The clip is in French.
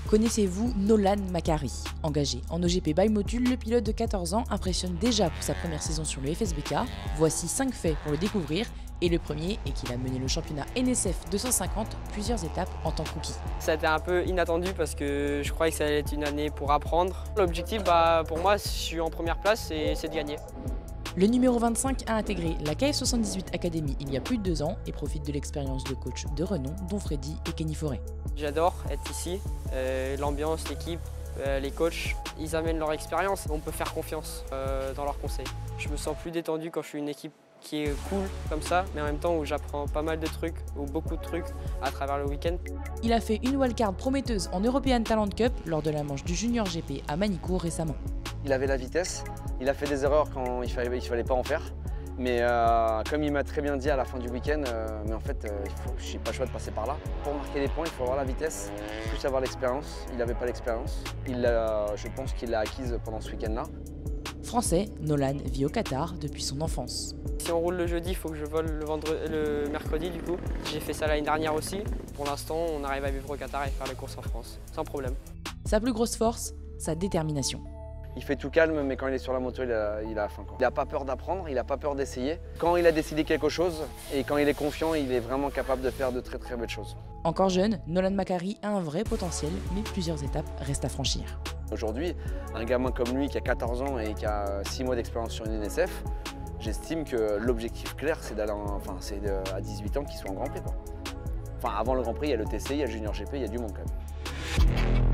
Connaissez-vous Nolan Macari? Engagé en OGP by Motul, le pilote de 14 ans impressionne déjà pour sa première saison sur le FSBK. Voici 5 faits pour le découvrir. Et le premier est qu'il a mené le championnat NSF 250 plusieurs étapes en tant que rookie. Ça a été un peu inattendu parce que je croyais que ça allait être une année pour apprendre. L'objectif, pour moi, si je suis en première place, c'est de gagner. Le numéro 25 a intégré la KF78 Academy il y a plus de 2 ans et profite de l'expérience de coach de renom, dont Freddy et Kenny Forêt. J'adore être ici, l'ambiance, l'équipe, les coachs, ils amènent leur expérience. On peut faire confiance dans leurs conseils. Je me sens plus détendu quand je suis une équipe qui est cool comme ça, mais en même temps où j'apprends pas mal de trucs, ou beaucoup de trucs à travers le week-end. Il a fait une wildcard prometteuse en European Talent Cup lors de la manche du Junior GP à Manicourt récemment. Il avait la vitesse, il a fait des erreurs quand il fallait pas en faire. Mais comme il m'a très bien dit à la fin du week-end, mais en fait, je n'ai pas le choix de passer par là. Pour marquer des points, il faut avoir la vitesse, plus avoir l'expérience. Il n'avait pas l'expérience. Je pense qu'il l'a acquise pendant ce week-end-là. Français, Nolan vit au Qatar depuis son enfance. Si on roule le jeudi, il faut que je vole le mercredi du coup. J'ai fait ça l'année dernière aussi. Pour l'instant, on arrive à vivre au Qatar et faire les courses en France, sans problème. Sa plus grosse force, sa détermination. Il fait tout calme, mais quand il est sur la moto, il a faim. Il n'a pas peur d'apprendre, il n'a pas peur d'essayer. Quand il a décidé quelque chose et quand il est confiant, il est vraiment capable de faire de très très belles choses. Encore jeune, Nolan Macari a un vrai potentiel, mais plusieurs étapes restent à franchir. Aujourd'hui, un gamin comme lui qui a 14 ans et qui a 6 mois d'expérience sur une NSF, j'estime que l'objectif clair, c'est d'aller à 18 ans qu'il soit en Grand Prix, quoi. Enfin, avant le Grand Prix, il y a le TC, il y a le Junior GP, il y a du monde quand même.